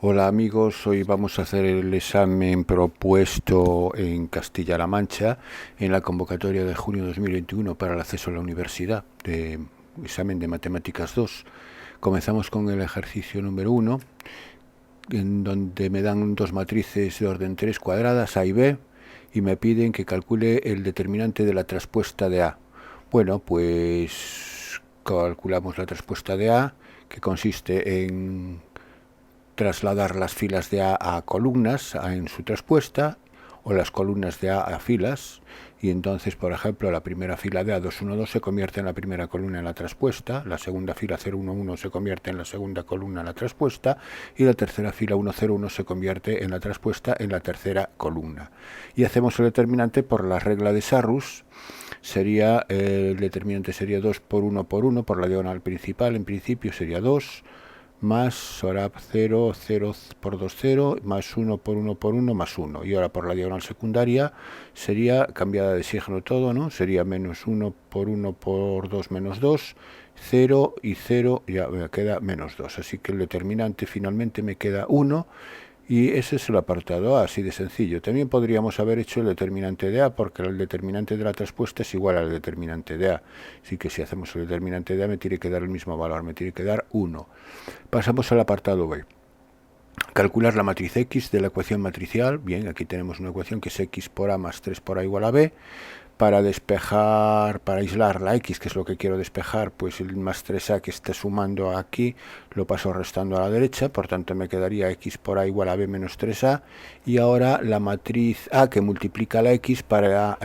Hola amigos, hoy vamos a hacer el examen propuesto en Castilla-La Mancha en la convocatoria de junio de 2021 para el acceso a la universidad, de examen de Matemáticas 2. Comenzamos con el ejercicio número 1, en donde me dan dos matrices de orden 3 cuadradas, A y B, y me piden que calcule el determinante de la traspuesta de A. Bueno, pues calculamos la traspuesta de A, que consiste en trasladar las filas de A columnas en su traspuesta, o las columnas de A filas, y entonces, por ejemplo, la primera fila de A212 se convierte en la primera columna en la traspuesta, la segunda fila 011 se convierte en la segunda columna en la traspuesta, y la tercera fila 101 se convierte en la traspuesta en la tercera columna. Y hacemos el determinante por la regla de Sarrus. El determinante sería 2 por 1 por 1 por la diagonal principal, en principio sería 2, más Sorab 0, 0 por 2, 0, más 1 por 1 por 1, más 1. Y ahora por la diagonal secundaria sería cambiada de signo todo, ¿no? Sería menos 1 por 1 por 2, menos 2, 0 y 0, ya me queda menos 2. Así que el determinante finalmente me queda 1. Y ese es el apartado A, así de sencillo. También podríamos haber hecho el determinante de A, porque el determinante de la traspuesta es igual al determinante de A. Así que si hacemos el determinante de A me tiene que dar el mismo valor, me tiene que dar 1. Pasamos al apartado B. Calcular la matriz X de la ecuación matricial. Bien, aquí tenemos una ecuación que es X por A más 3 por A igual a B. Para despejar, para aislar la X, que es lo que quiero despejar, pues el más 3A que está sumando aquí lo paso restando a la derecha, por tanto me quedaría X por A igual a B menos 3A, y ahora la matriz A que multiplica la X, para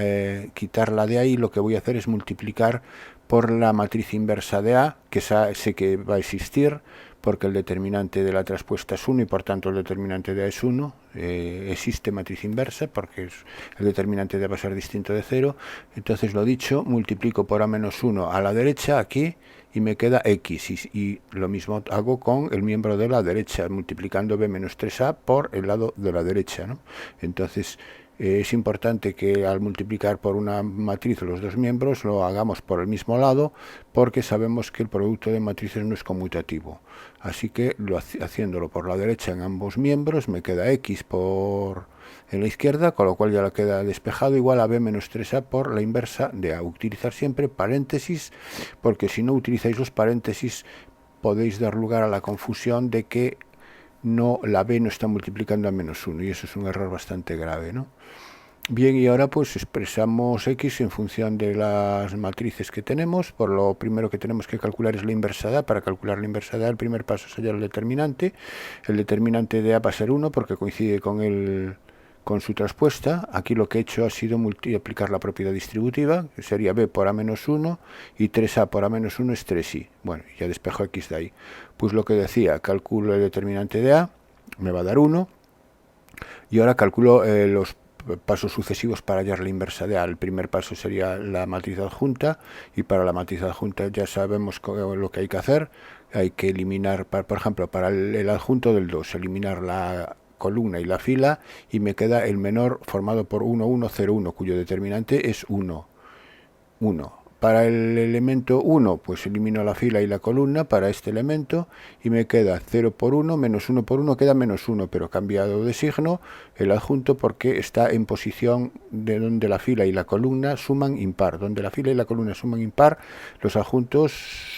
quitarla de ahí lo que voy a hacer es multiplicar por la matriz inversa de A, que sé que va a existir, porque el determinante de la traspuesta es 1 y por tanto el determinante de A es 1. Existe matriz inversa porque el determinante de A va a ser distinto de 0. Entonces, lo dicho, multiplico por A menos 1 a la derecha aquí y me queda X. Y lo mismo hago con el miembro de la derecha, multiplicando B menos 3A por el lado de la derecha, ¿no? Entonces, es importante que al multiplicar por una matriz los dos miembros lo hagamos por el mismo lado, porque sabemos que el producto de matrices no es conmutativo. Así que haciéndolo por la derecha en ambos miembros me queda X en la izquierda, con lo cual ya la queda despejado, igual a B menos 3A por la inversa de A. Utilizar siempre paréntesis, porque si no utilizáis los paréntesis podéis dar lugar a la confusión de que la B no está multiplicando a menos 1, y eso es un error bastante grave, ¿no? Bien, y ahora pues expresamos X en función de las matrices que tenemos. Por lo primero que tenemos que calcular es la inversa de A. Para calcular la inversa de A, el primer paso es hallar el determinante. El determinante de A va a ser 1 porque coincide con su traspuesta. Aquí lo que he hecho ha sido multiplicar la propiedad distributiva, que sería B por A menos 1, y 3A por A menos 1 es 3I. Bueno, ya despejo X de ahí. Pues lo que decía, calculo el determinante de A, me va a dar 1, y ahora calculo los pasos sucesivos para hallar la inversa de A. El primer paso sería la matriz adjunta, y para la matriz adjunta ya sabemos lo que hay que hacer. Hay que eliminar, por ejemplo, para el adjunto del 2, eliminar la columna y la fila, y me queda el menor formado por 1, 1, 0, 1, cuyo determinante es 1. 1. Para el elemento 1, pues elimino la fila y la columna para este elemento y me queda 0 por 1, menos 1 por 1, queda menos 1, pero cambiado de signo el adjunto porque está en posición de donde la fila y la columna suman impar. Donde la fila y la columna suman impar, los adjuntos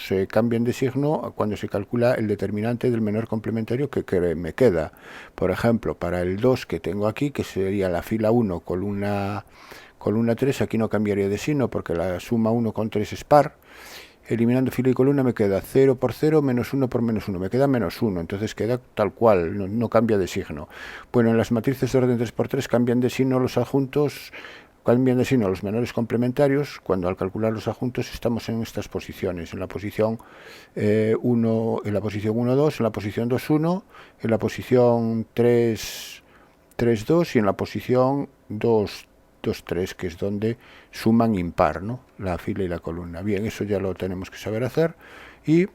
se cambian de signo cuando se calcula el determinante del menor complementario que me queda. Por ejemplo, para el 2 que tengo aquí, que sería la fila 1, columna 3, aquí no cambiaría de signo porque la suma 1 con 3 es par. Eliminando fila y columna me queda 0 por 0, menos 1 por menos 1. Me queda menos 1, entonces queda tal cual, no cambia de signo. Bueno, en las matrices de orden 3 por 3 cambian de signo los adjuntos, cambian de signo los menores complementarios. Cuando al calcular los adjuntos estamos en estas posiciones, en la posición 1, en la posición 1, 2, en la posición 2, 1, en la posición 3, 3, 2 y en la posición 2, 2, 3, que es donde suman impar, ¿no? La fila y la columna. Bien, eso ya lo tenemos que saber hacer. Y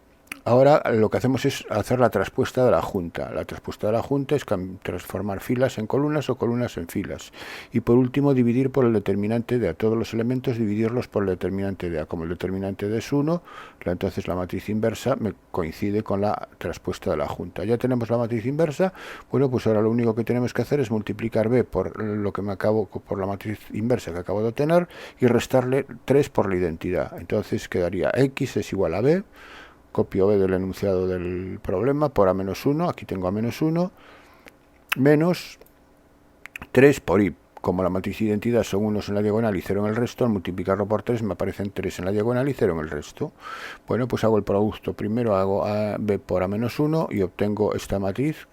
Ahora lo que hacemos es hacer la traspuesta de la junta. La traspuesta de la junta es transformar filas en columnas o columnas en filas. Y por último, dividir por el determinante de A. Todos los elementos, dividirlos por el determinante de A. Como el determinante de A es 1, entonces la matriz inversa me coincide con la traspuesta de la junta. Ya tenemos la matriz inversa. Bueno, pues ahora lo único que tenemos que hacer es multiplicar B por lo que por la matriz inversa que acabo de obtener y restarle 3 por la identidad. Entonces quedaría X es igual a B. Copio B del enunciado del problema por A-1, aquí tengo A-1, menos 3 por I. Como la matriz de identidad son unos en la diagonal y 0 en el resto, al multiplicarlo por 3 me aparecen 3 en la diagonal y 0 en el resto. Bueno, pues hago el producto. Primero hago B por A-1 y obtengo esta matriz.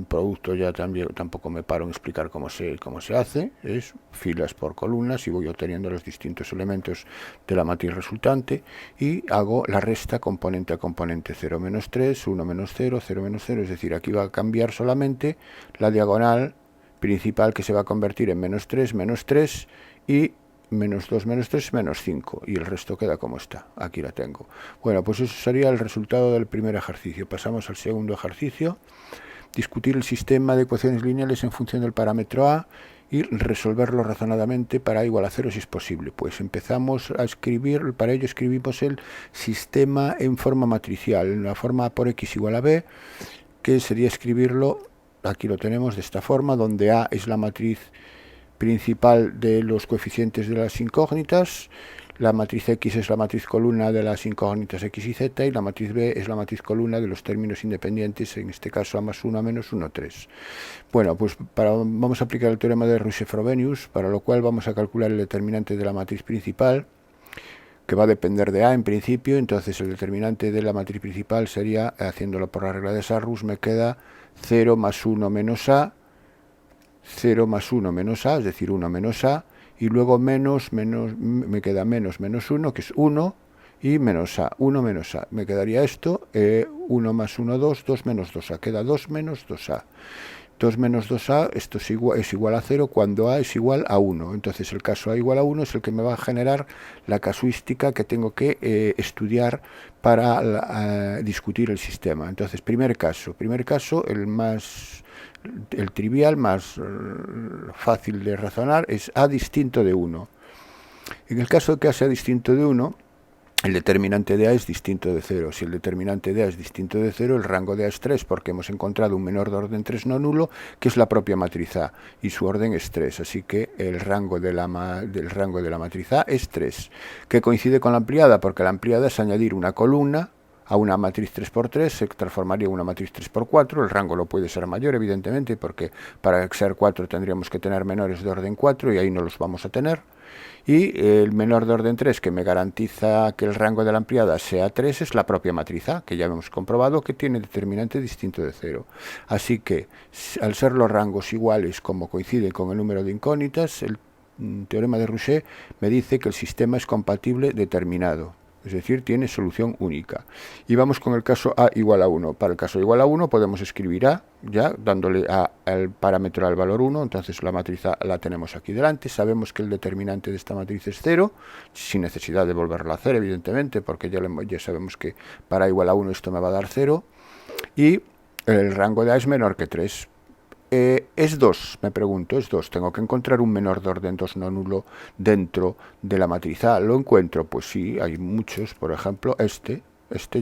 Producto ya tampoco me paro en explicar cómo se hace, es filas por columnas y voy obteniendo los distintos elementos de la matriz resultante y hago la resta componente a componente, 0 menos 3, 1 menos 0, 0 menos 0, es decir, aquí va a cambiar solamente la diagonal principal que se va a convertir en menos 3 y menos 2 menos 3 menos 5 y el resto queda como está, aquí la tengo. Bueno, pues eso sería el resultado del primer ejercicio. Pasamos al segundo ejercicio: discutir el sistema de ecuaciones lineales en función del parámetro A y resolverlo razonadamente para A igual a 0 si es posible. Pues empezamos a escribir, para ello escribimos el sistema en forma matricial, en la forma A por X igual a B, que sería escribirlo, aquí lo tenemos de esta forma, donde A es la matriz principal de los coeficientes de las incógnitas, la matriz X es la matriz columna de las incógnitas X y Z, y la matriz B es la matriz columna de los términos independientes, en este caso A más 1, A menos 1, 3. Bueno, pues vamos a aplicar el teorema de Ruiz-Frobenius, para lo cual vamos a calcular el determinante de la matriz principal, que va a depender de A en principio. Entonces el determinante de la matriz principal sería, haciéndolo por la regla de Sarrus, me queda 0 más 1 menos A, 0 más 1 menos A, es decir, 1 menos A, y luego me queda menos 1, que es 1, y menos A, 1 menos A. Me quedaría esto, 1 más 1, 2, 2 menos 2A, queda 2 menos 2A. 2 menos 2A, esto es igual a 0 cuando A es igual a 1. Entonces el caso A igual a 1 es el que me va a generar la casuística que tengo que estudiar para discutir el sistema. Entonces, primer caso, el trivial, más fácil de razonar, es A distinto de 1. En el caso de que A sea distinto de 1, el determinante de A es distinto de 0. Si el determinante de A es distinto de 0, el rango de A es 3, porque hemos encontrado un menor de orden 3 no nulo, que es la propia matriz A, y su orden es 3. Así que el rango de la matriz A es 3, que coincide con la ampliada, porque la ampliada es añadir una columna a una matriz 3×3, se transformaría en una matriz 3×4, el rango lo puede ser mayor, evidentemente, porque para ser 4 tendríamos que tener menores de orden 4, y ahí no los vamos a tener. Y el menor de orden 3 que me garantiza que el rango de la ampliada sea 3 es la propia matriz A, que ya hemos comprobado que tiene determinante distinto de 0. Así que, al ser los rangos iguales como coinciden con el número de incógnitas, el teorema de Rouchet me dice que el sistema es compatible determinado. Es decir, tiene solución única. Y vamos con el caso A igual a 1. Para el caso A igual a 1 podemos escribir A, ya dándole al parámetro al valor 1. Entonces la matriz A la tenemos aquí delante. Sabemos que el determinante de esta matriz es 0, sin necesidad de volverla a hacer, evidentemente, porque ya sabemos que para A igual a 1 esto me va a dar 0. Y el rango de A es menor que 3. ¿Es 2? Me pregunto, ¿es 2? Tengo que encontrar un menor de orden 2 no nulo dentro de la matriz A. ¿Lo encuentro? Pues sí, hay muchos. Por ejemplo, este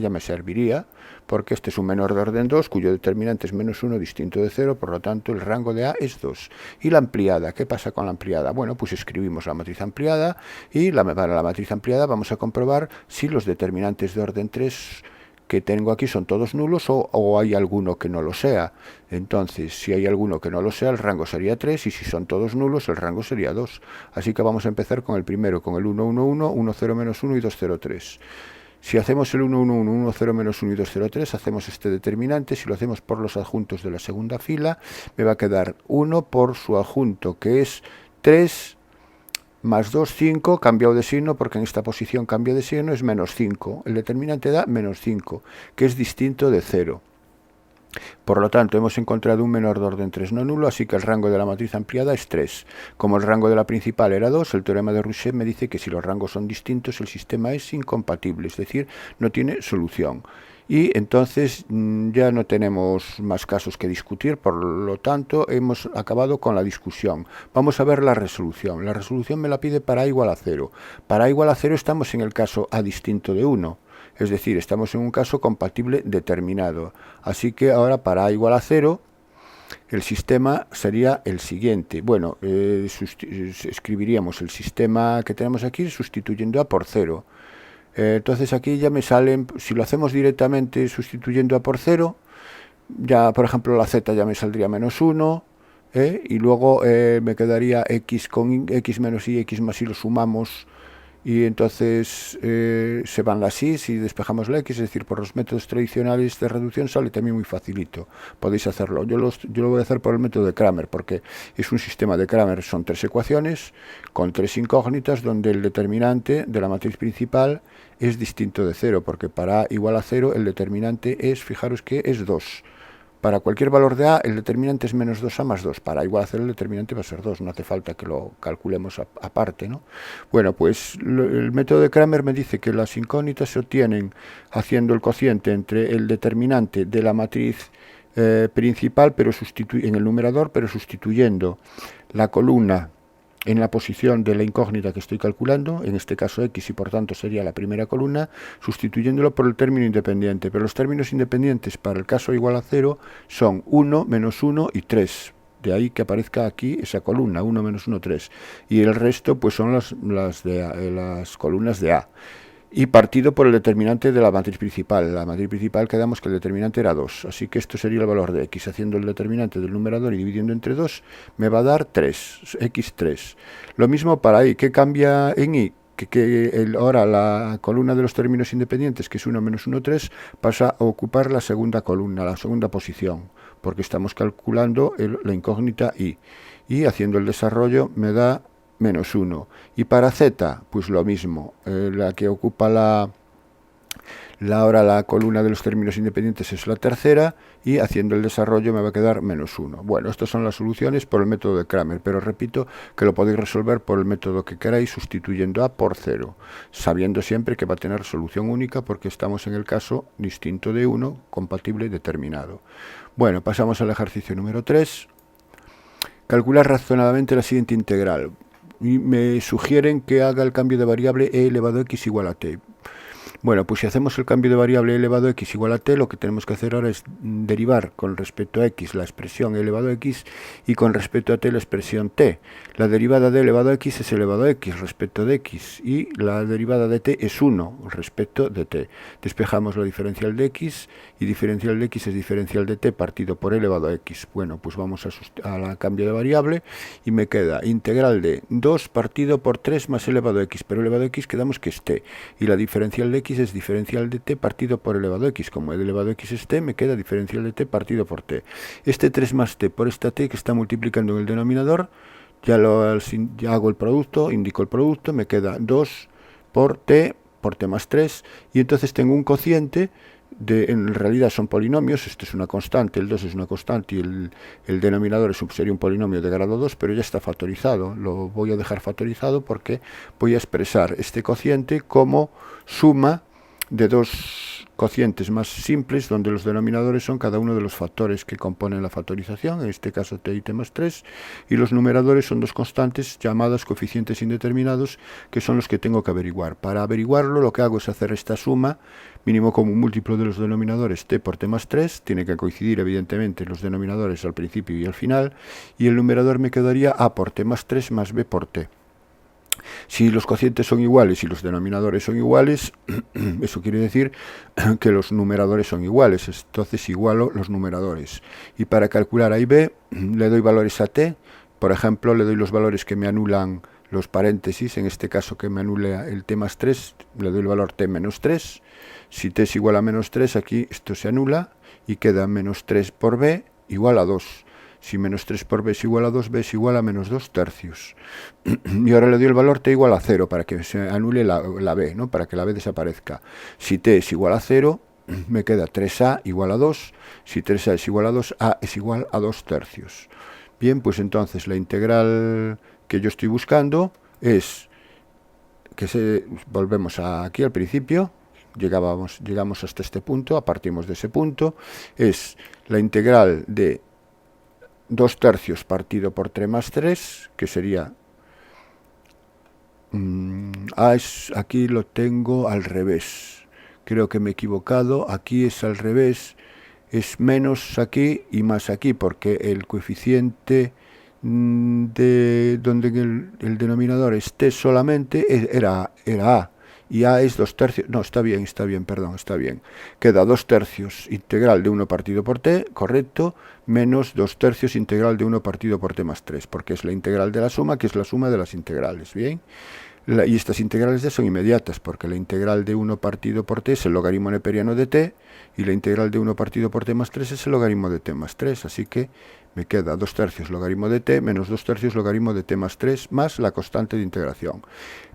ya me serviría, porque este es un menor de orden 2, cuyo determinante es menos 1 distinto de 0, por lo tanto el rango de A es 2. ¿Y la ampliada? ¿Qué pasa con la ampliada? Bueno, pues escribimos la matriz ampliada, y para la matriz ampliada vamos a comprobar si los determinantes de orden 3 que tengo aquí son todos nulos o hay alguno que no lo sea. Entonces, si hay alguno que no lo sea, el rango sería 3, y si son todos nulos, el rango sería 2. Así que vamos a empezar con el primero, con el 1, 1, 1, 1, 0, menos 1 y 2, 0, 3. Si hacemos el 1, 1, 1, 1, 0, menos 1 y 2, 0, 3, hacemos este determinante. Si lo hacemos por los adjuntos de la segunda fila, me va a quedar 1 por su adjunto, que es 3, más 2, 5, cambiado de signo, porque en esta posición cambia de signo, es menos 5. El determinante da menos 5, que es distinto de 0. Por lo tanto, hemos encontrado un menor de orden 3 no nulo, así que el rango de la matriz ampliada es 3. Como el rango de la principal era 2, el teorema de Rouchet me dice que si los rangos son distintos, el sistema es incompatible, es decir, no tiene solución. Y entonces ya no tenemos más casos que discutir, por lo tanto hemos acabado con la discusión. Vamos a ver la resolución. La resolución me la pide para a igual a 0. Para a igual a 0 estamos en el caso a distinto de 1. Es decir, estamos en un caso compatible determinado. Así que ahora para a igual a 0, el sistema sería el siguiente. Bueno, escribiríamos el sistema que tenemos aquí sustituyendo a por 0. Entonces aquí ya me salen, si lo hacemos directamente sustituyendo a por 0, ya por ejemplo la z ya me saldría menos 1, y luego me quedaría x con x menos y x más y lo sumamos, y entonces se van las y y despejamos la x, es decir, por los métodos tradicionales de reducción sale también muy facilito, podéis hacerlo. Yo lo voy a hacer por el método de Cramer, porque es un sistema de Cramer, son 3 ecuaciones con 3 incógnitas, donde el determinante de la matriz principal es distinto de 0, porque para a igual a 0 el determinante es, fijaros que es 2. Para cualquier valor de a, el determinante es menos 2a más 2. Para igual a 0 el determinante va a ser 2. No hace falta que lo calculemos aparte, ¿no? Bueno, pues el método de Cramer me dice que las incógnitas se obtienen haciendo el cociente entre el determinante de la matriz principal pero en el numerador, pero sustituyendo la columna en la posición de la incógnita que estoy calculando, en este caso x, y por tanto sería la primera columna, sustituyéndolo por el término independiente. Pero los términos independientes para el caso igual a 0 son 1, menos 1 y 3. De ahí que aparezca aquí esa columna, 1, menos 1, 3. Y el resto pues son las columnas de a. Y partido por el determinante de la matriz principal. La matriz principal quedamos que el determinante era 2. Así que esto sería el valor de x. Haciendo el determinante del numerador y dividiendo entre 2, me va a dar 3, x3. Lo mismo para y. ¿Qué cambia en y? Ahora la columna de los términos independientes, que es 1 menos 1, 3, pasa a ocupar la segunda columna, la segunda posición, porque estamos calculando la incógnita y. Y haciendo el desarrollo me da menos 1. Y para z, pues lo mismo. La que ocupa ahora la columna de los términos independientes es la tercera, y haciendo el desarrollo me va a quedar menos 1. Bueno, estas son las soluciones por el método de Cramer, pero repito que lo podéis resolver por el método que queráis, sustituyendo a por 0, sabiendo siempre que va a tener solución única porque estamos en el caso distinto de 1, compatible determinado. Bueno, pasamos al ejercicio número 3. Calcular razonadamente la siguiente integral. Y me sugieren que haga el cambio de variable e elevado a x igual a t. Bueno, pues si hacemos el cambio de variable e elevado a x igual a t, lo que tenemos que hacer ahora es derivar con respecto a x la expresión e elevado a x y con respecto a t la expresión t. La derivada de elevado a x es elevado a x respecto de x y la derivada de t es 1 respecto de t. Despejamos la diferencial de x y diferencial de x es diferencial de t partido por elevado a x. Bueno, pues vamos a la cambio de variable y me queda integral de 2 partido por 3 más elevado a x, pero elevado a x quedamos que es t y la diferencial de x es diferencial de t partido por elevado a x. Como el elevado a x es t, me queda diferencial de t partido por t. Este 3 más t por esta t que está multiplicando en el denominador, ya hago el producto, indico el producto, me queda 2 por t más 3, y entonces tengo un cociente en realidad son polinomios. Esto es una constante, el 2 es una constante y el denominador sería un polinomio de grado 2, pero ya está factorizado. Lo voy a dejar factorizado porque voy a expresar este cociente como suma de dos cocientes más simples, donde los denominadores son cada uno de los factores que componen la factorización, en este caso t y t más 3, y los numeradores son dos constantes llamadas coeficientes indeterminados, que son los que tengo que averiguar. Para averiguarlo, lo que hago es hacer esta suma, mínimo común múltiplo de los denominadores t por t más 3, tiene que coincidir evidentemente los denominadores al principio y al final, y el numerador me quedaría a por t más 3 más b por t. Si los cocientes son iguales y los denominadores son iguales, eso quiere decir que los numeradores son iguales, entonces igualo los numeradores. Y para calcular a y b, le doy valores a t, por ejemplo, le doy los valores que me anulan los paréntesis, en este caso que me anule el t más 3, le doy el valor t menos 3, si t es igual a menos 3, aquí esto se anula y queda menos 3 por b igual a 2. Si menos 3 por b es igual a 2, b es igual a menos 2 tercios. Y ahora le doy el valor t igual a 0 para que se anule la b, ¿no? Para que la b desaparezca. Si t es igual a 0, me queda 3a igual a 2. Si 3a es igual a 2, a es igual a 2 tercios. Bien, pues entonces la integral que yo estoy buscando es volvemos aquí al principio, llegamos hasta este punto, partimos de ese punto, es la integral de 2 tercios partido por 3 más 3, que sería... aquí lo tengo al revés. Creo que me he equivocado. Aquí es al revés. Es menos aquí y más aquí, porque el coeficiente de donde el denominador esté solamente era a. Y a es 2 tercios. No, está bien, perdón, está bien. Queda 2 tercios integral de 1 partido por t, correcto, menos 2 tercios integral de 1 partido por t más 3, porque es la integral de la suma, que es la suma de las integrales, ¿bien? Y estas integrales ya son inmediatas, porque la integral de 1 partido por t es el logaritmo neperiano de t, y la integral de 1 partido por t más 3 es el logaritmo de t más 3, así que me queda 2 tercios logaritmo de t menos 2 tercios logaritmo de t más 3 más la constante de integración.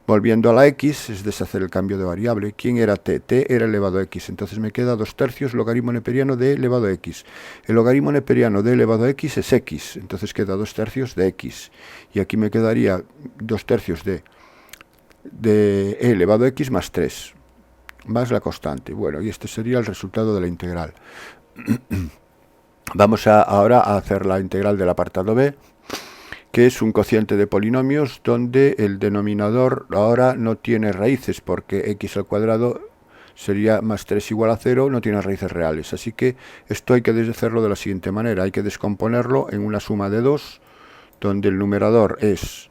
Volviendo a la x, es deshacer el cambio de variable. ¿Quién era t? T era elevado a x, entonces me queda 2 tercios logaritmo neperiano de elevado a x. El logaritmo neperiano de elevado a x es x, entonces queda 2 tercios de x. Y aquí me quedaría 2 tercios de e elevado a x más 3, más la constante. Bueno, y este sería el resultado de la integral. Vamos ahora a hacer la integral del apartado B, que es un cociente de polinomios donde el denominador ahora no tiene raíces, porque x al cuadrado sería más 3 igual a 0, no tiene raíces reales. Así que esto hay que hacerlo de la siguiente manera. Hay que descomponerlo en una suma de 2, donde el numerador es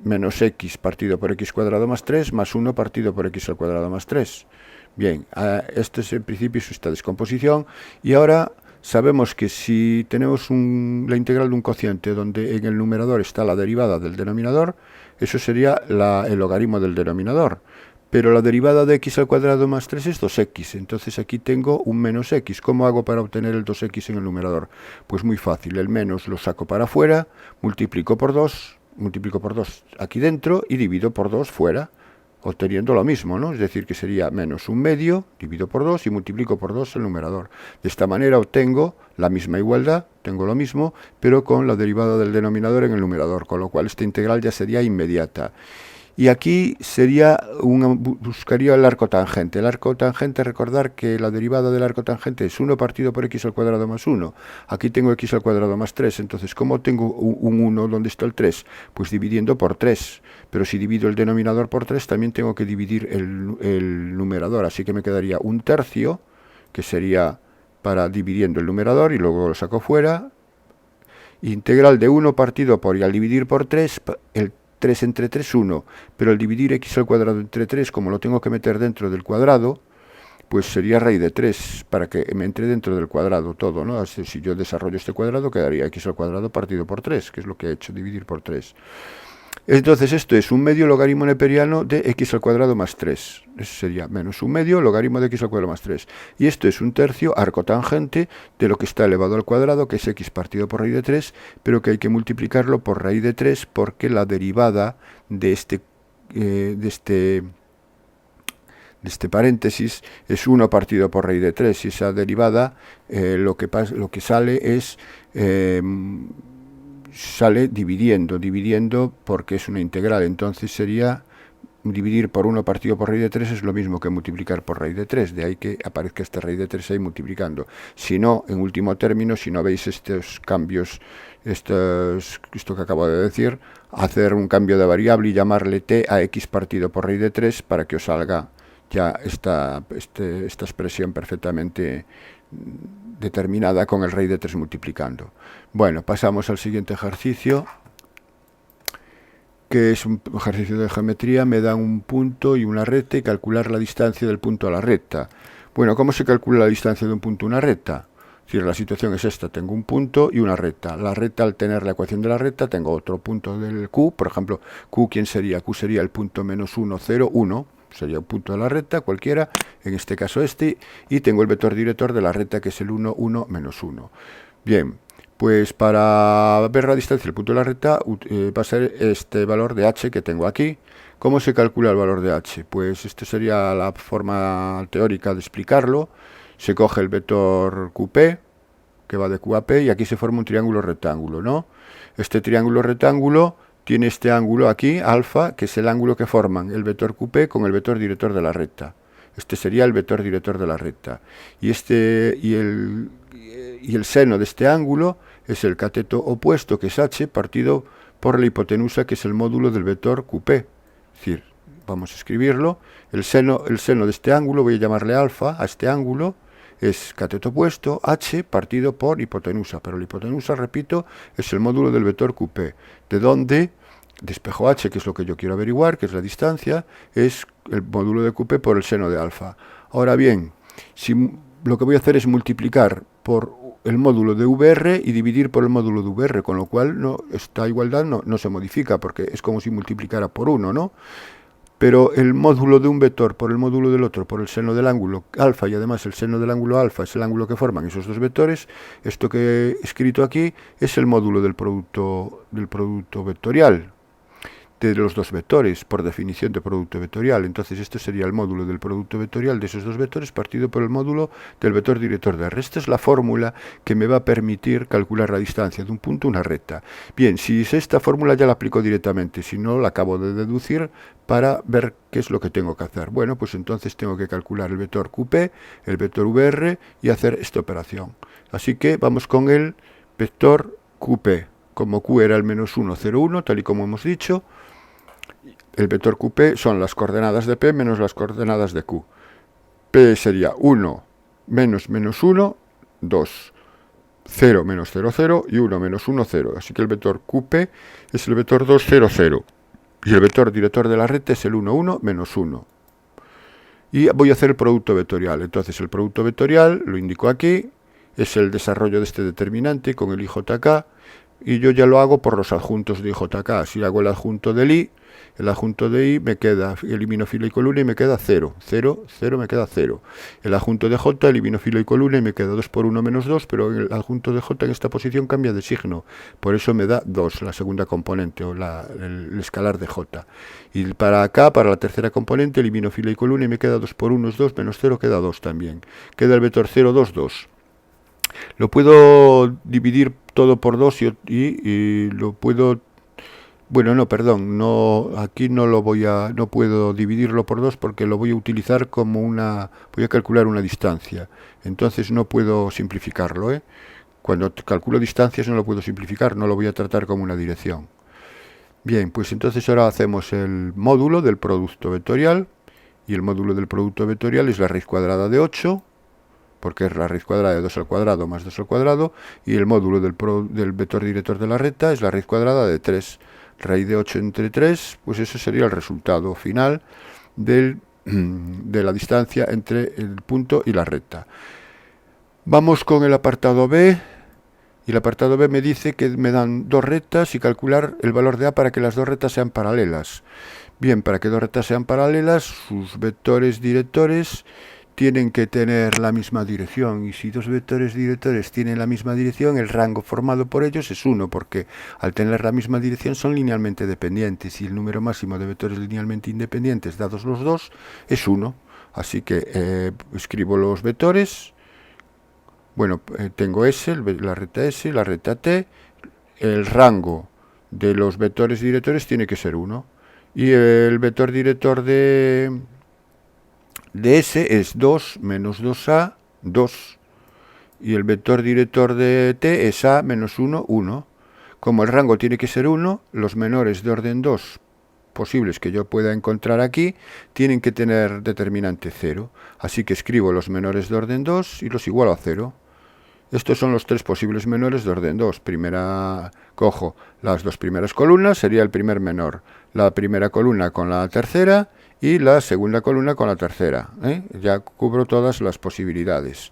menos x partido por x cuadrado más 3, más 1 partido por x al cuadrado más 3. Bien, este es en principio esta descomposición. Y ahora sabemos que si tenemos la integral de un cociente donde en el numerador está la derivada del denominador, eso sería el logaritmo del denominador. Pero la derivada de x al cuadrado más 3 es 2x, entonces aquí tengo un menos x. ¿Cómo hago para obtener el 2x en el numerador? Pues muy fácil, el menos lo saco para afuera, multiplico por 2 aquí dentro y divido por 2 fuera, obteniendo lo mismo, ¿no? Es decir, que sería menos un medio, divido por 2 y multiplico por 2 el numerador. De esta manera obtengo la misma igualdad, tengo lo mismo, pero con la derivada del denominador en el numerador, con lo cual esta integral ya sería inmediata. Y aquí buscaría el arco tangente. El arco tangente, recordar que la derivada del arco tangente es 1 partido por x al cuadrado más 1. Aquí tengo x al cuadrado más 3. Entonces, ¿cómo tengo un 1 donde está el 3? Pues dividiendo por 3. Pero si divido el denominador por 3, también tengo que dividir el numerador. Así que me quedaría un tercio, que sería para dividiendo el numerador, y luego lo saco fuera. Integral de 1 partido por, y al dividir por 3, el 3 entre 3, 1, pero al dividir x al cuadrado entre 3, como lo tengo que meter dentro del cuadrado, pues sería raíz de 3, para que me entre dentro del cuadrado todo, ¿no? Así, si yo desarrollo este cuadrado, quedaría x al cuadrado partido por 3, que es lo que he hecho, dividir por 3. Entonces esto es un medio logaritmo neperiano de x al cuadrado más 3. Eso sería menos un medio logaritmo de x al cuadrado más 3. Y esto es un tercio arco tangente de lo que está elevado al cuadrado, que es x partido por raíz de 3, pero que hay que multiplicarlo por raíz de 3 porque la derivada de este paréntesis es 1 partido por raíz de 3. Y esa derivada lo que sale es... sale dividiendo porque es una integral, entonces sería dividir por 1 partido por raíz de 3 es lo mismo que multiplicar por raíz de 3, de ahí que aparezca esta raíz de 3 ahí multiplicando. Si no, en último término, si no veis estos cambios, esto que acabo de decir, hacer un cambio de variable y llamarle t a x partido por raíz de 3 para que os salga ya esta expresión perfectamente determinada con el raíz de 3 multiplicando. Bueno, pasamos al siguiente ejercicio, que es un ejercicio de geometría. Me dan un punto y una recta y calcular la distancia del punto a la recta. Bueno, ¿cómo se calcula la distancia de un punto a una recta? Es decir, la situación es esta, tengo un punto y una recta. La recta, al tener la ecuación de la recta, tengo otro punto del Q, por ejemplo, Q, ¿quién sería? Q sería el punto menos 1, 0, 1, sería un punto de la recta, cualquiera, en este caso este, y tengo el vector director de la recta, que es el 1, 1, menos 1. Bien, pues para ver la distancia del punto de la recta va a ser este valor de h que tengo aquí. ¿Cómo se calcula el valor de h? Pues esta sería la forma teórica de explicarlo. se coge el vector QP, que va de Q a P, y aquí se forma un triángulo rectángulo, ¿no? Este triángulo rectángulo tiene este ángulo aquí, alfa, que es el ángulo que forman el vector QP con el vector director de la recta. Este sería el vector director de la recta. Y el seno de este ángulo es el cateto opuesto, que es H, partido por la hipotenusa, que es el módulo del vector QP. Es decir, vamos a escribirlo. El seno de este ángulo, voy a llamarle alfa a este ángulo, es cateto opuesto, H, partido por hipotenusa. Pero la hipotenusa, repito, es el módulo del vector QP, de donde despejo H, que es lo que yo quiero averiguar, que es la distancia, es el módulo de QP por el seno de alfa. Ahora bien, si lo que voy a hacer es multiplicar por el módulo de VR y dividir por el módulo de VR, con lo cual esta igualdad no se modifica, porque es como si multiplicara por 1, ¿no? Pero el módulo de un vector por el módulo del otro, por el seno del ángulo alfa, y además el seno del ángulo alfa es el ángulo que forman esos dos vectores, esto que he escrito aquí es el módulo del producto vectorial de los dos vectores, por definición de producto vectorial. Entonces esto sería el módulo del producto vectorial de esos dos vectores partido por el módulo del vector director de R. Esta es la fórmula que me va a permitir calcular la distancia de un punto a una recta. Bien, si es esta fórmula ya la aplico directamente, si no la acabo de deducir para ver qué es lo que tengo que hacer. Bueno, pues entonces tengo que calcular el vector QP, el vector VR y hacer esta operación. Así que vamos con el vector QP. Como Q era el menos 1, 0, 1, tal y como hemos dicho, el vector QP son las coordenadas de P menos las coordenadas de Q. P sería 1 menos menos 1, 2. 0 menos 0, 0 y 1 menos 1, 0. Así que el vector QP es el vector 2, 0, 0. Y el vector director de la recta es el 1, 1 menos 1. Y voy a hacer el producto vectorial. Entonces el producto vectorial, lo indico aquí, es el desarrollo de este determinante con el IJK. Y yo ya lo hago por los adjuntos de IJK. Si hago el adjunto del I, el adjunto de I me queda, elimino fila y columna y me queda 0. 0, 0 me queda 0. El adjunto de J, elimino fila y columna y me queda 2 por 1 menos 2, pero el adjunto de J en esta posición cambia de signo. Por eso me da 2, la segunda componente, o el escalar de J. Y para acá, para la tercera componente, elimino fila y columna y me queda 2 por 1 es 2, menos 0 queda 2 también. Queda el vector 0, 2, 2. Lo puedo dividir todo por 2 y lo puedo... Bueno, no, perdón, aquí no puedo dividirlo por 2 porque lo voy a utilizar como voy a calcular una distancia. Entonces no puedo simplificarlo, ¿eh? Cuando calculo distancias no lo puedo simplificar, no lo voy a tratar como una dirección. Bien, pues entonces ahora hacemos el módulo del producto vectorial, y el módulo del producto vectorial es la raíz cuadrada de 8, porque es la raíz cuadrada de 2 al cuadrado más 2 al cuadrado, y el módulo del vector director de la recta es la raíz cuadrada de 3. Raíz de 8 entre 3, pues eso sería el resultado final de la distancia entre el punto y la recta. Vamos con el apartado B, y el apartado B me dice que me dan dos rectas y calcular el valor de A para que las dos rectas sean paralelas. Bien, para que dos rectas sean paralelas, sus vectores directores tienen que tener la misma dirección, y si dos vectores directores tienen la misma dirección, el rango formado por ellos es 1, porque al tener la misma dirección son linealmente dependientes, y el número máximo de vectores linealmente independientes, dados los dos, es 1. Así que escribo los vectores. Bueno, tengo S, la recta S, la recta T, el rango de los vectores directores tiene que ser 1, y el vector director de S es 2 menos 2A, 2. Y el vector director de T es A menos 1, 1. Como el rango tiene que ser 1, los menores de orden 2 posibles que yo pueda encontrar aquí tienen que tener determinante 0. Así que escribo los menores de orden 2 y los igualo a 0. Estos son los tres posibles menores de orden 2. Cojo las dos primeras columnas, sería el primer menor. La primera columna con la tercera y la segunda columna con la tercera. Ya cubro todas las posibilidades.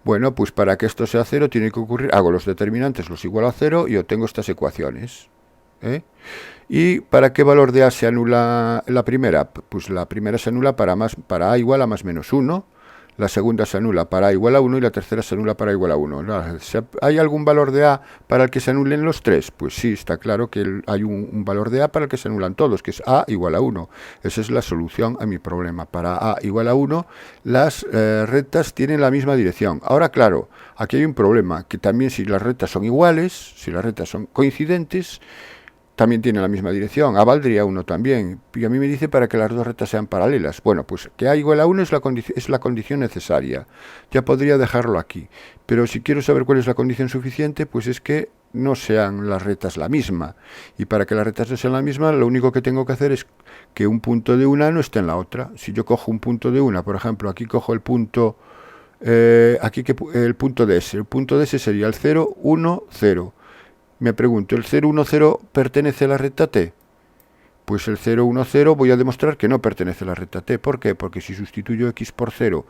Bueno, pues para que esto sea 0 tiene que ocurrir, hago los determinantes, los igualo a 0 y obtengo estas ecuaciones. ¿Y para qué valor de A se anula la primera? Pues la primera se anula para A igual a más menos 1. la segunda se anula para A igual a 1 y la tercera se anula para A igual a 1. ¿Hay algún valor de A para el que se anulen los tres? Pues sí, está claro que hay un valor de A para el que se anulan todos, que es A igual a 1. Esa es la solución a mi problema. Para A igual a 1, las rectas tienen la misma dirección. Ahora, claro, aquí hay un problema, que también si las rectas son iguales, si las rectas son coincidentes, también tiene la misma dirección. A valdría 1 también. Y a mí me dice para que las dos rectas sean paralelas. Bueno, pues que A igual a 1 es la condición necesaria. Ya podría dejarlo aquí. Pero si quiero saber cuál es la condición suficiente, pues es que no sean las rectas la misma. Y para que las rectas no sean la misma, lo único que tengo que hacer es que un punto de una no esté en la otra. Si yo cojo un punto de una, por ejemplo, aquí cojo el punto... el punto de S. El punto de S sería el 0, 1, 0. Me pregunto, ¿el 0, 1, 0 pertenece a la recta T? Pues el 0, 1, 0 voy a demostrar que no pertenece a la recta T. ¿Por qué? Porque si sustituyo x por 0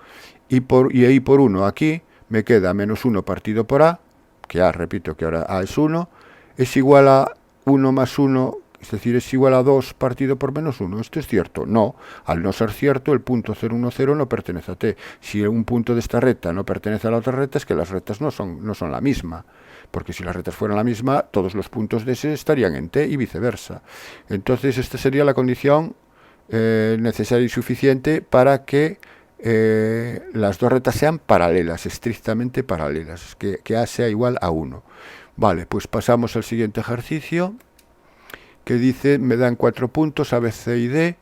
y y por 1 aquí, me queda menos 1 partido por A, que A, repito, que ahora A es 1, es igual a 1 más 1, es decir, es igual a 2 partido por menos 1. ¿Esto es cierto? No. Al no ser cierto, el punto 0, 1, 0 no pertenece a T. Si un punto de esta recta no pertenece a la otra recta, es que las rectas no son la misma. Porque si las rectas fueran la misma, todos los puntos de S estarían en T y viceversa. Entonces, esta sería la condición necesaria y suficiente para que las dos rectas sean paralelas, estrictamente paralelas, que A sea igual a 1. Vale, pues pasamos al siguiente ejercicio, que dice, me dan 4 puntos A, B, C y D,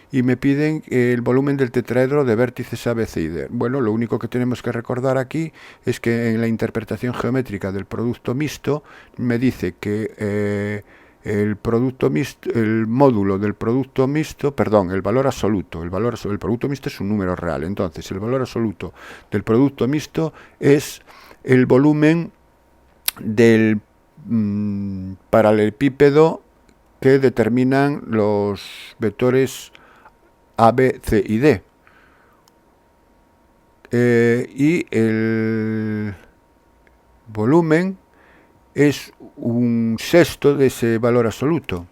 y me piden el volumen del tetraedro de vértices A, B, C y D. Bueno, lo único que tenemos que recordar aquí es que en la interpretación geométrica del producto mixto me dice que el módulo del producto mixto, perdón, el valor absoluto, el producto mixto es un número real. Entonces, el valor absoluto del producto mixto es el volumen del paralelepípedo que determinan los vectores A, B, C y D. Y el volumen es un sexto de ese valor absoluto.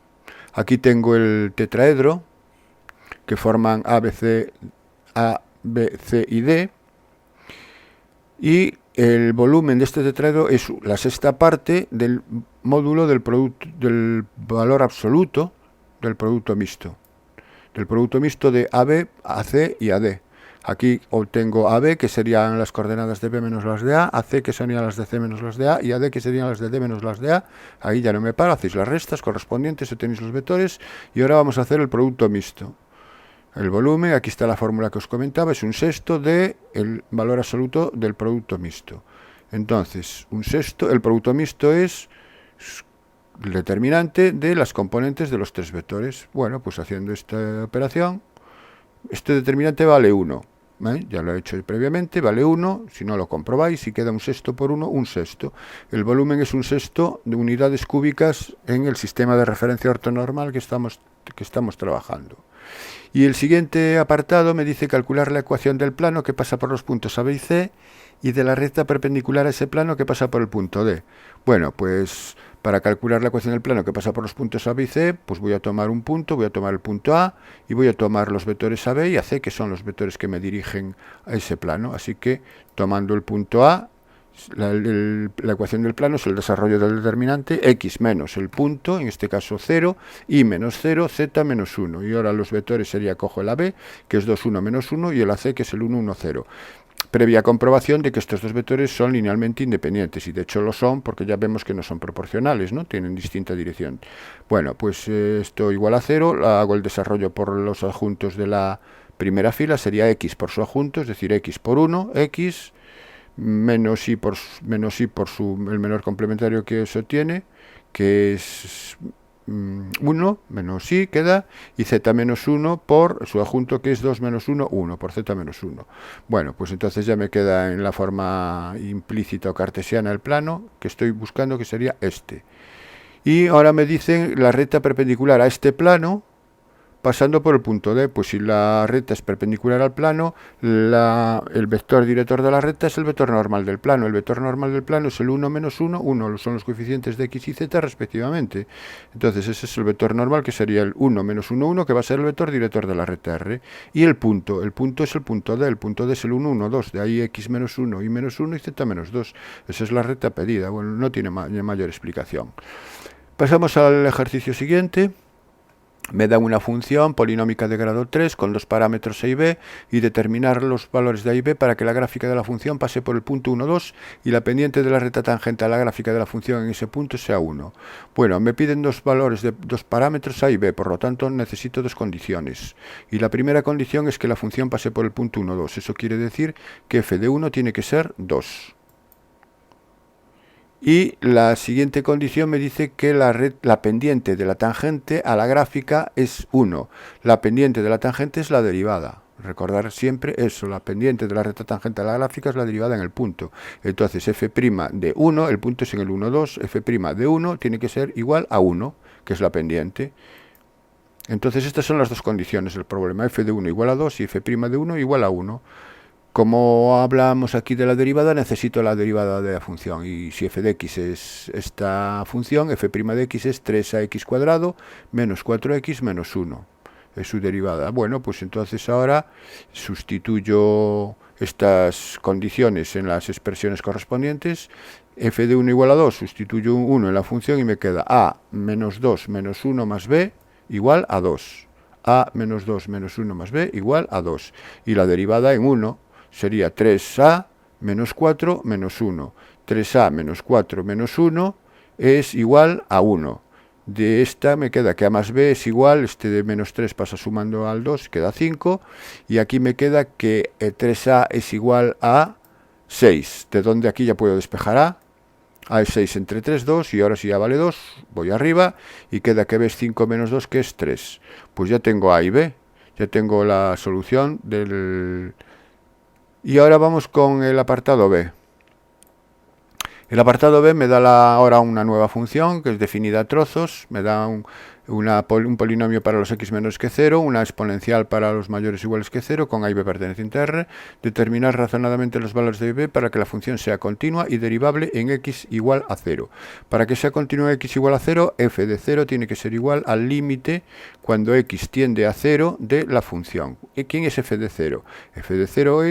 Aquí tengo el tetraedro, que forman A, B, C y D, y el volumen de este tetraedro es la sexta parte del módulo del valor absoluto del producto mixto. Del producto mixto de AB, AC y AD. Aquí obtengo AB, que serían las coordenadas de B menos las de A, AC, que serían las de C menos las de A, y AD, que serían las de D menos las de A. Ahí ya no me paro, hacéis las restas correspondientes, obtenéis los vectores, y ahora vamos a hacer el producto mixto. El volumen, aquí está la fórmula que os comentaba, es un sexto del valor absoluto del producto mixto. Entonces, un sexto, el producto mixto es el determinante de las componentes de los tres vectores. Bueno, pues haciendo esta operación, este determinante vale 1. Ya lo he hecho previamente, vale 1. Si no lo comprobáis, si queda un sexto por 1, un sexto. El volumen es un sexto de unidades cúbicas en el sistema de referencia ortonormal que estamos trabajando. Y el siguiente apartado me dice calcular la ecuación del plano que pasa por los puntos A, B y C y de la recta perpendicular a ese plano que pasa por el punto D. Bueno, pues para calcular la ecuación del plano que pasa por los puntos A, B y C, pues voy a tomar un punto, voy a tomar el punto A y voy a tomar los vectores AB y AC, que son los vectores que me dirigen a ese plano. Así que tomando el punto A, la ecuación del plano es el desarrollo del determinante x menos el punto, en este caso 0, y menos 0, z menos 1. Y ahora los vectores sería, cojo el AB, que es 2, 1, menos 1, y el AC, que es el 1, 1, 0. Previa comprobación de que estos dos vectores son linealmente independientes, y de hecho lo son porque ya vemos que no son proporcionales, ¿no? Tienen distinta dirección. Bueno, pues esto igual a 0, hago el desarrollo por los adjuntos de la primera fila, sería x por su adjunto, es decir, x por 1, x menos y por el menor complementario que se obtiene, que es 1 menos y queda, y z menos 1 por su adjunto, que es 2 menos 1, 1 por z menos 1. Bueno, pues entonces ya me queda en la forma implícita o cartesiana el plano que estoy buscando, que sería este. Y ahora me dicen la recta perpendicular a este plano pasando por el punto D. Pues si la recta es perpendicular al plano, el vector director de la recta es el vector normal del plano. El vector normal del plano es el 1 menos 1, 1 son los coeficientes de x y z respectivamente. Entonces ese es el vector normal, que sería el 1 menos 1, 1, que va a ser el vector director de la recta R. Y el punto es el punto D es el 1, 1, 2, de ahí x menos 1 y menos 1 y z menos 2. Esa es la recta pedida. Bueno, no tiene mayor explicación. Pasamos al ejercicio siguiente. Me dan una función polinómica de grado 3 con dos parámetros a y b, y determinar los valores de a y b para que la gráfica de la función pase por el punto 1, 2 y la pendiente de la recta tangente a la gráfica de la función en ese punto sea 1. Bueno, me piden dos valores de dos parámetros a y b, por lo tanto necesito dos condiciones. Y la primera condición es que la función pase por el punto 1, 2. Eso quiere decir que f de 1 tiene que ser 2. Y la siguiente condición me dice que la pendiente de la tangente a la gráfica es 1. La pendiente de la tangente es la derivada. Recordar siempre eso, la pendiente de la recta tangente a la gráfica es la derivada en el punto. Entonces f' de 1, el punto es en el 1, 2, f' de 1 tiene que ser igual a 1, que es la pendiente. Entonces estas son las dos condiciones del problema, f de 1 igual a 2 y f' de 1 igual a 1. Como hablamos aquí de la derivada, necesito la derivada de la función, y si f de x es esta función, f' de x es 3ax cuadrado menos 4x menos 1, es su derivada. Bueno, pues entonces ahora sustituyo estas condiciones en las expresiones correspondientes. F de 1 igual a 2, sustituyo un 1 en la función y me queda a menos 2 menos 1 más b igual a 2. A menos 2 menos 1 más b igual a 2. Y la derivada en 1 sería 3a menos 4 menos 1. 3a menos 4 menos 1 es igual a 1. De esta me queda que a más b es igual, este de menos 3 pasa sumando al 2, queda 5. Y aquí me queda que 3a es igual a 6. De donde aquí ya puedo despejar a. A es 6 entre 3, 2, y ahora sí ya vale 2, voy arriba, y queda que b es 5 menos 2, que es 3. Pues ya tengo a y b, ya tengo la solución del... Y ahora vamos con el apartado B. El apartado B me da ahora una nueva función que es definida a trozos, me da un polinomio para los x menores que 0, una exponencial para los mayores o iguales que 0, con a y b perteneciente a R, determinar razonadamente los valores de a y b para que la función sea continua y derivable en x igual a 0. Para que sea continua en x igual a 0, f de 0 tiene que ser igual al límite cuando x tiende a 0 de la función. ¿Y quién es f de 0? F de 0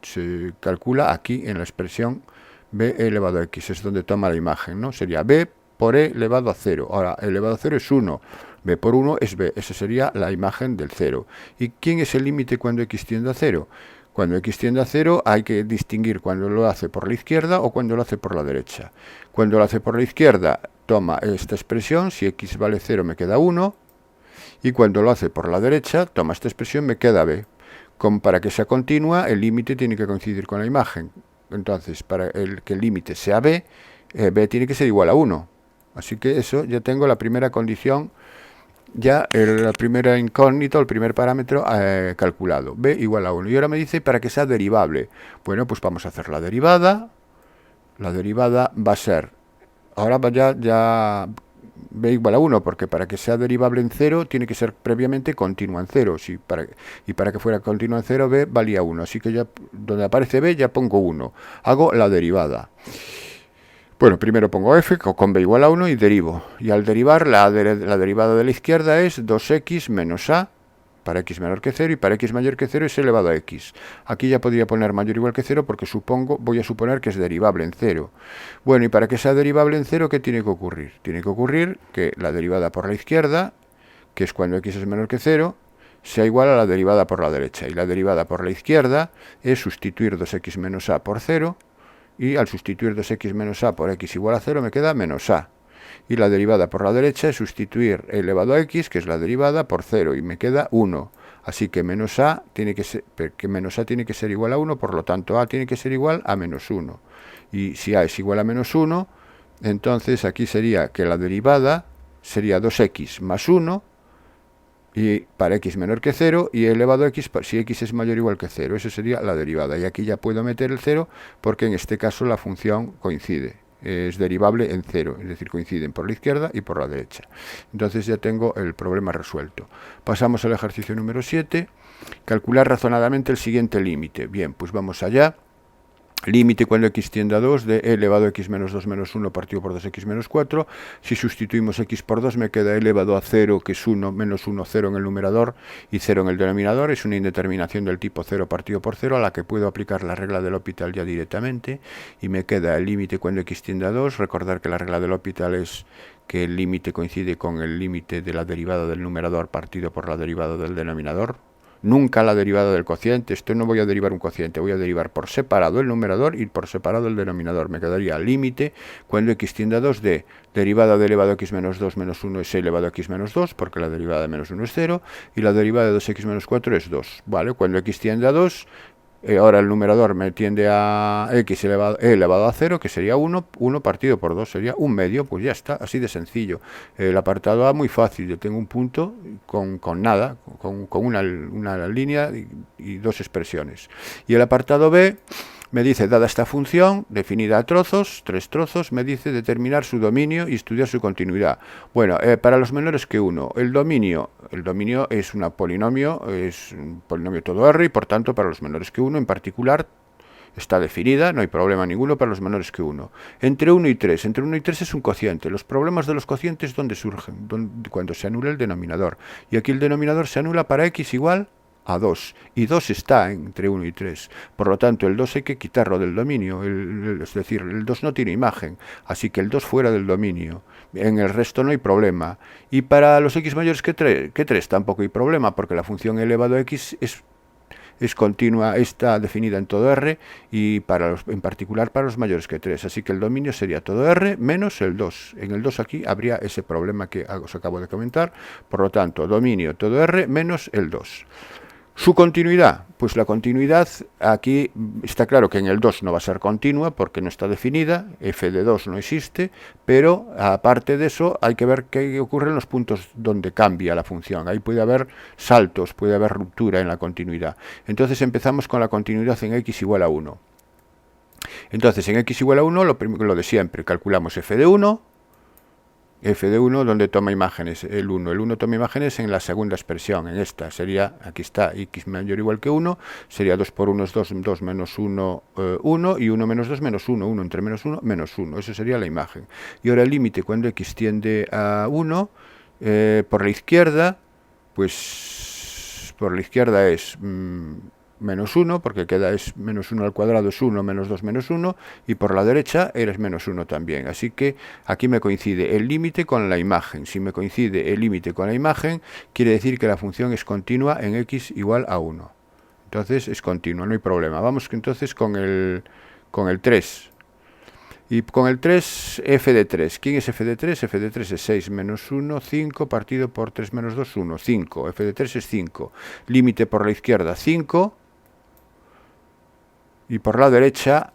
se calcula aquí en la expresión b elevado a x, es donde toma la imagen, ¿no? Sería b por e elevado a 0. Ahora, e elevado a 0 es 1. b por 1 es b. Esa sería la imagen del 0. ¿Y quién es el límite cuando x tiende a 0? Cuando x tiende a 0 hay que distinguir cuando lo hace por la izquierda o cuando lo hace por la derecha. Cuando lo hace por la izquierda toma esta expresión, si x vale 0 me queda 1. Y cuando lo hace por la derecha toma esta expresión, me queda b. Como para que sea continua, el límite tiene que coincidir con la imagen. Entonces, para que el límite sea b, b tiene que ser igual a 1. Así que eso, ya tengo la primera condición, ya la primera incógnita, el primer parámetro calculado, b igual a 1. Y ahora me dice para que sea derivable. Bueno, pues vamos a hacer la derivada. La derivada va a ser, ahora ya b igual a 1, porque para que sea derivable en 0 tiene que ser previamente continua en 0. Y para que fuera continua en 0, b valía 1. Así que ya donde aparece b ya pongo 1. Hago la derivada. Bueno, primero pongo f con b igual a 1 y derivo. Y al derivar, la derivada de la izquierda es 2x menos a, para x menor que 0, y para x mayor que 0 es elevado a x. Aquí ya podría poner mayor o igual que 0 porque voy a suponer que es derivable en 0. Bueno, y para que sea derivable en 0, ¿qué tiene que ocurrir? Tiene que ocurrir que la derivada por la izquierda, que es cuando x es menor que 0, sea igual a la derivada por la derecha. Y la derivada por la izquierda es sustituir 2x menos a por 0, y al sustituir 2x menos a por x igual a 0 me queda menos a. Y la derivada por la derecha es sustituir elevado a x, que es la derivada, por 0, y me queda 1. Así que menos a tiene que ser igual a 1, por lo tanto a tiene que ser igual a menos 1. Y si a es igual a menos 1, entonces aquí sería que la derivada sería 2x más 1, y para x menor que 0, y elevado a x si x es mayor o igual que 0. Eso sería la derivada. Y aquí ya puedo meter el 0 porque en este caso la función coincide. es derivable en 0, es decir, coinciden por la izquierda y por la derecha. Entonces ya tengo el problema resuelto. Pasamos al ejercicio número 7, calcular razonadamente el siguiente límite. Bien, pues vamos allá. Límite cuando x tiende a 2 de e elevado a x menos 2 menos 1 partido por 2x menos 4. Si sustituimos x por 2 me queda elevado a 0, que es 1, menos 1, 0 en el numerador y 0 en el denominador. Es una indeterminación del tipo 0 partido por 0 a la que puedo aplicar la regla del L'Hopital ya directamente. Y me queda el límite cuando x tiende a 2. Recordar que la regla del L'Hopital es que el límite coincide con el límite de la derivada del numerador partido por la derivada del denominador. Nunca la derivada del cociente. Esto no voy a derivar un cociente, voy a derivar por separado el numerador y por separado el denominador. Me quedaría límite cuando x tiende a 2 de derivada de elevado a x menos 2 menos 1 es elevado a x menos 2, porque la derivada de menos 1 es 0, y la derivada de 2x menos 4 es 2. ¿Vale? Cuando x tiende a 2, ahora el numerador me tiende a x elevado a 0, que sería 1, 1 partido por 2, sería 1 medio, pues ya está, así de sencillo. El apartado A muy fácil, yo tengo un punto con nada, con una línea y dos expresiones. Y el apartado B me dice, dada esta función, definida a trozos, 3 trozos, me dice determinar su dominio y estudiar su continuidad. Bueno, para los menores que 1, el dominio es un polinomio todo R, y por tanto para los menores que 1 en particular está definida, no hay problema ninguno para los menores que 1. Entre 1 y 3, entre 1 y 3 es un cociente. Los problemas de los cocientes, ¿dónde surgen? Cuando se anula el denominador. Y aquí el denominador se anula para x igual a 2, y 2 está entre 1 y 3. Por lo tanto, el 2 hay que quitarlo del dominio, es decir, el 2 no tiene imagen, así que el 2 fuera del dominio. En el resto no hay problema. Y para los x mayores que 3 tampoco hay problema, porque la función elevado a x es continua, está definida en todo R, y en particular para los mayores que 3. Así que el dominio sería todo R menos el 2. En el 2 aquí habría ese problema que os acabo de comentar. Por lo tanto, dominio todo R menos el 2. Su continuidad, pues la continuidad aquí está claro que en el 2 no va a ser continua porque no está definida, f de 2 no existe, pero aparte de eso hay que ver qué ocurre en los puntos donde cambia la función. Ahí puede haber saltos, puede haber ruptura en la continuidad. Entonces empezamos con la continuidad en x igual a 1. Entonces en x igual a 1 lo de siempre, calculamos f de 1, donde toma imágenes el 1. El 1 toma imágenes en la segunda expresión, en esta sería, aquí está, x mayor o igual que 1, sería 2 por 1 es 2, 2 menos 1, 1, y 1 menos 2 menos 1, 1 entre menos 1, menos 1, eso sería la imagen. Y ahora el límite cuando x tiende a 1, por la izquierda, pues por la izquierda es menos 1, porque queda es menos 1 al cuadrado es 1, menos 2 menos 1, y por la derecha eres menos 1 también. Así que aquí me coincide el límite con la imagen. Si me coincide el límite con la imagen, quiere decir que la función es continua en x igual a 1. Entonces es continua, no hay problema. Vamos entonces con el 3. Y con el 3, f de 3. ¿Quién es f de 3? F de 3 es 6 menos 1, 5, partido por 3 menos 2, 1, 5. F de 3 es 5. Límite por la izquierda, 5. Y por la derecha,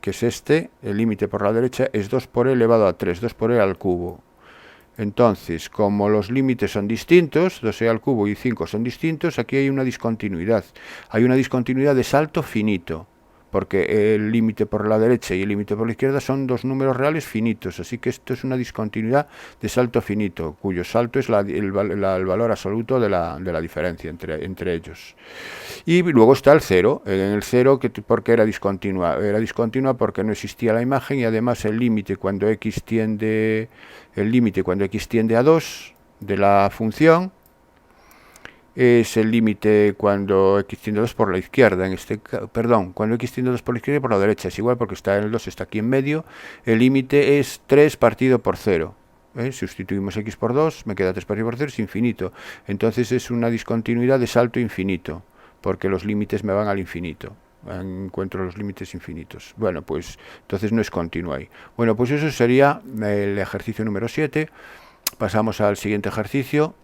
que es este, el límite por la derecha es 2 por e elevado a 3, 2 por e al cubo. Entonces, como los límites son distintos, 2e al cubo y 5 son distintos, aquí hay una discontinuidad. Hay una discontinuidad de salto finito, porque el límite por la derecha y el límite por la izquierda son dos números reales finitos, así que esto es una discontinuidad de salto finito, cuyo salto es el valor absoluto de la diferencia entre ellos. Y luego está el 0, en el 0, ¿por qué era discontinua? Era discontinua porque no existía la imagen, y además el límite cuando x tiende a 2 de la función es el límite cuando x tiende a 2 por la izquierda, cuando x tiende a 2 por la izquierda y por la derecha, es igual porque está en el 2, está aquí en medio. El límite es 3 partido por 0. Sustituimos x por 2, me queda 3 partido por 0, es infinito. Entonces es una discontinuidad de salto infinito, porque los límites me van al infinito. Encuentro los límites infinitos. Bueno, pues entonces no es continua ahí. Bueno, pues eso sería el ejercicio número 7. Pasamos al siguiente ejercicio.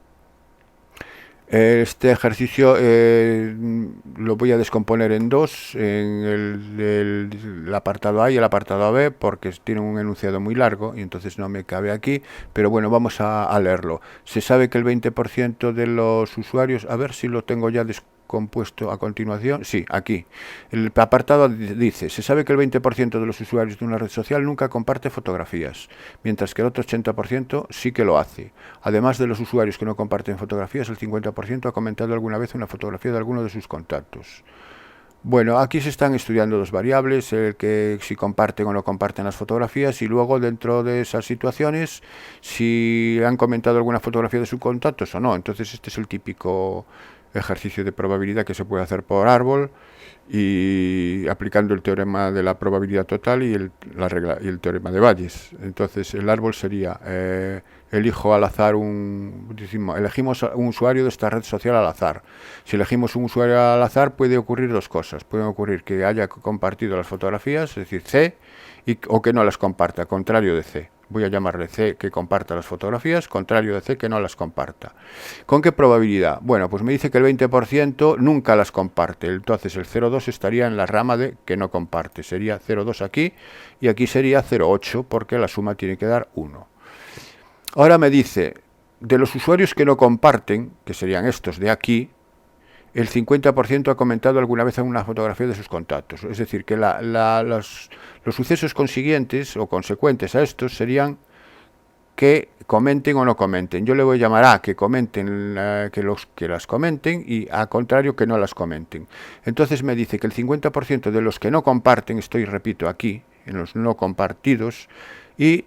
Este ejercicio lo voy a descomponer en dos, en el apartado A y el apartado B, porque tienen un enunciado muy largo y entonces no me cabe aquí, pero bueno, vamos a leerlo. Se sabe que el 20% de los usuarios, a ver si lo tengo ya compuesto a continuación. Sí, aquí. El apartado dice, se sabe que el 20% de los usuarios de una red social nunca comparte fotografías, mientras que el otro 80% sí que lo hace. Además de los usuarios que no comparten fotografías, el 50% ha comentado alguna vez una fotografía de alguno de sus contactos. Bueno, aquí se están estudiando dos variables, el que si comparten o no comparten las fotografías, y luego dentro de esas situaciones si han comentado alguna fotografía de sus contactos o no. Entonces este es el típico ejercicio de probabilidad que se puede hacer por árbol y aplicando el teorema de la probabilidad total y la regla y el teorema de Bayes. Entonces el árbol sería elijo al azar elegimos un usuario de esta red social al azar. Si elegimos un usuario al azar puede ocurrir dos cosas. Puede ocurrir que haya compartido las fotografías, es decir, C, o que no las comparta, contrario de C. Voy a llamarle C que comparta las fotografías, contrario de C que no las comparta. ¿Con qué probabilidad? Bueno, pues me dice que el 20% nunca las comparte. Entonces el 0,2 estaría en la rama de que no comparte. Sería 0,2 aquí y aquí sería 0,8 porque la suma tiene que dar 1. Ahora me dice, de los usuarios que no comparten, que serían estos de aquí, el 50% ha comentado alguna vez una fotografía de sus contactos. Es decir, que los sucesos consiguientes o consecuentes a estos serían que comenten o no comenten. Yo le voy a llamar a que comenten, que las comenten, y a contrario que no las comenten. Entonces me dice que el 50% de los que no comparten, repito, aquí, en los no compartidos, y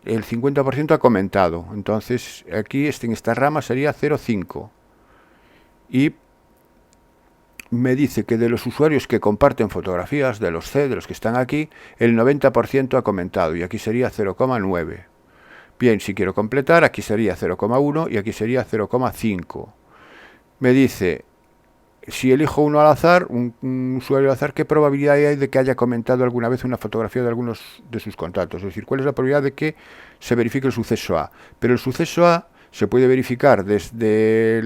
el 50% ha comentado. Entonces aquí en esta rama sería 0,5. Y me dice que de los usuarios que comparten fotografías, de los C, de los que están aquí, el 90% ha comentado, y aquí sería 0,9. Bien, si quiero completar, aquí sería 0,1 y aquí sería 0,5. Me dice, si elijo uno al azar, un usuario al azar, ¿qué probabilidad hay de que haya comentado alguna vez una fotografía de algunos de sus contactos? Es decir, ¿cuál es la probabilidad de que se verifique el suceso A? Pero el suceso A se puede verificar desde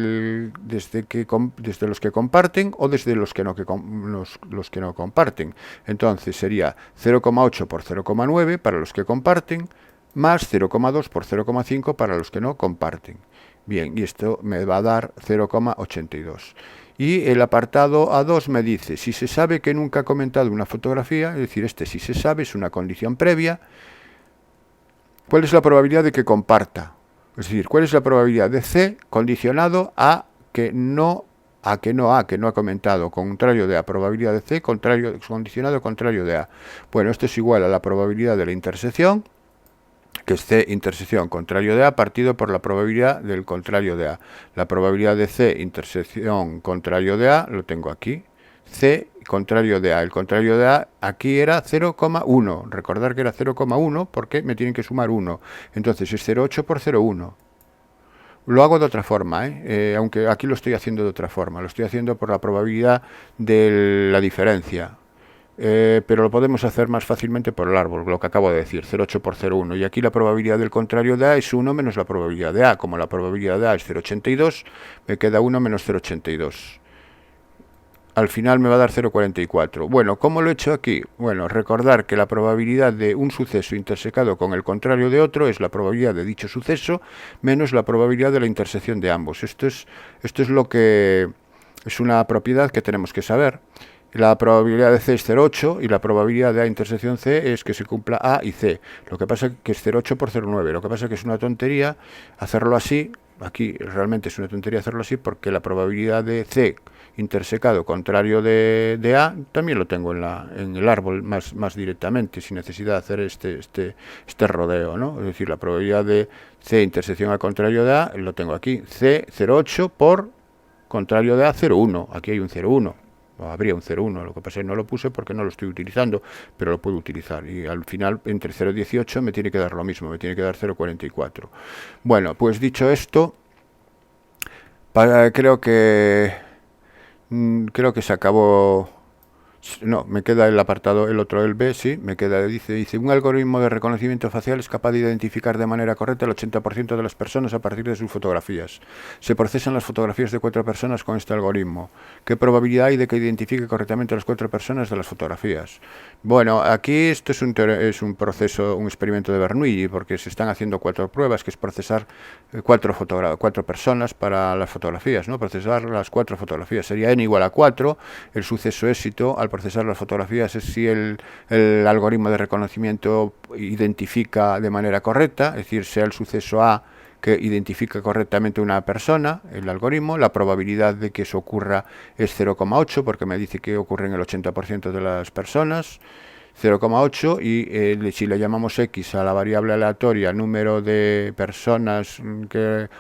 los que comparten o desde los que no comparten. Entonces sería 0,8 por 0,9 para los que comparten, más 0,2 por 0,5 para los que no comparten. Bien, y esto me va a dar 0,82. Y el apartado A2 me dice, si se sabe que nunca ha comentado una fotografía, es decir, si se sabe es una condición previa, ¿cuál es la probabilidad de que comparta? Es decir, ¿cuál es la probabilidad de C condicionado a que no ha comentado, contrario de A, probabilidad de C, condicionado contrario de A? Bueno, esto es igual a la probabilidad de la intersección, que es C intersección contrario de A, partido por la probabilidad del contrario de A. La probabilidad de C intersección contrario de A, lo tengo aquí, C contrario de A. El contrario de A aquí era 0,1. Recordar que era 0,1 porque me tienen que sumar 1. Entonces es 0,8 por 0,1. Lo hago de otra forma, aunque aquí lo estoy haciendo de otra forma. Lo estoy haciendo por la probabilidad de la diferencia. Pero lo podemos hacer más fácilmente por el árbol, lo que acabo de decir, 0,8 por 0,1. Y aquí la probabilidad del contrario de A es 1 menos la probabilidad de A. Como la probabilidad de A es 0,82, me queda 1 menos 0,82. Al final me va a dar 0,44. Bueno, ¿cómo lo he hecho aquí? Bueno, recordar que la probabilidad de un suceso intersecado con el contrario de otro es la probabilidad de dicho suceso menos la probabilidad de la intersección de ambos. Esto es lo que es una propiedad que tenemos que saber. La probabilidad de C es 0,8 y la probabilidad de A intersección C es que se cumpla A y C. Lo que pasa es que es 0,8 por 0,9. Lo que pasa es que es una tontería hacerlo así. Aquí realmente es una tontería hacerlo así porque la probabilidad de C intersecado contrario de A también lo tengo en el árbol más directamente, sin necesidad de hacer este rodeo, ¿no? Es decir, la probabilidad de C intersección al contrario de A lo tengo aquí. C 0,8 por contrario de A 0,1. Aquí hay un 0,1. Habría un 0,1, lo que pasa es que no lo puse porque no lo estoy utilizando, pero lo puedo utilizar. Y al final, entre 0,18 me tiene que dar lo mismo, me tiene que dar 0,44. Bueno, pues dicho esto, creo que se acabó No, me queda el apartado, el otro, el B, sí, me queda, dice, un algoritmo de reconocimiento facial es capaz de identificar de manera correcta el 80% de las personas a partir de sus fotografías. Se procesan las fotografías de 4 personas con este algoritmo. ¿Qué probabilidad hay de que identifique correctamente a las 4 personas de las fotografías? Bueno, aquí esto es un proceso, un experimento de Bernoulli, porque se están haciendo 4 pruebas, que es procesar 4 personas para las fotografías, ¿no? Procesar las 4 fotografías. Sería n igual a 4, el suceso éxito al procesar las fotografías es si el algoritmo de reconocimiento identifica de manera correcta, es decir, sea el suceso A que identifica correctamente una persona, el algoritmo, la probabilidad de que eso ocurra es 0,8, porque me dice que ocurre en el 80% de las personas, 0,8, y si le llamamos x a la variable aleatoria, número de personas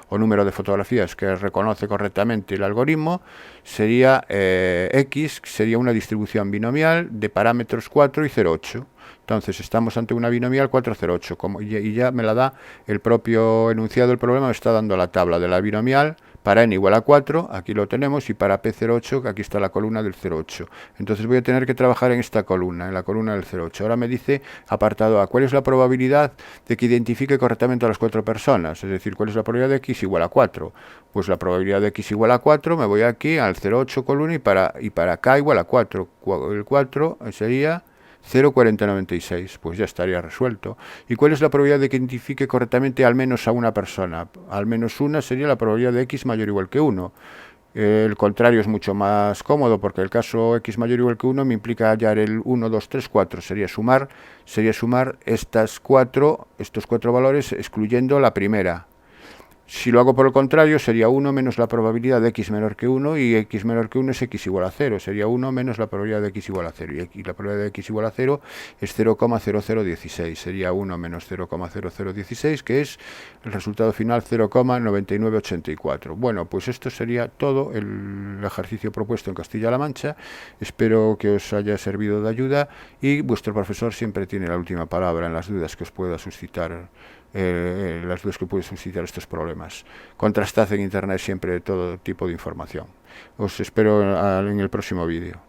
o número de fotografías que reconoce correctamente el algoritmo, sería x, sería una distribución binomial de parámetros 4 y 0,8. Entonces estamos ante una binomial 408, y ya me la da el propio enunciado del problema, me está dando la tabla de la binomial para n igual a 4, aquí lo tenemos, y para P08, aquí está la columna del 0,8. Entonces voy a tener que trabajar en esta columna, en la columna del 0,8. Ahora me dice, apartado A, ¿cuál es la probabilidad de que identifique correctamente a las 4 personas? Es decir, ¿cuál es la probabilidad de x igual a 4? Pues la probabilidad de x igual a 4, me voy aquí al 0,8 columna y para k igual a 4. El 4 sería 0,4096, pues ya estaría resuelto. ¿Y cuál es la probabilidad de que identifique correctamente al menos a una persona? Al menos una sería la probabilidad de x mayor o igual que 1. El contrario es mucho más cómodo, porque el caso x mayor o igual que 1 me implica hallar el 1, 2, 3, 4. Sería sumar estos 4 valores excluyendo la primera. Si lo hago por el contrario, sería 1 menos la probabilidad de x menor que 1, y x menor que 1 es x igual a 0. Sería 1 menos la probabilidad de x igual a 0. Y la probabilidad de x igual a 0 es 0,0016. Sería 1 menos 0,0016, que es el resultado final 0,9984. Bueno, pues esto sería todo el ejercicio propuesto en Castilla-La Mancha. Espero que os haya servido de ayuda, y vuestro profesor siempre tiene la última palabra en las dudas que os pueda suscitar. Las dudas que pueden suscitar estos problemas. Contrastad en internet siempre todo tipo de información. Os espero en el próximo vídeo.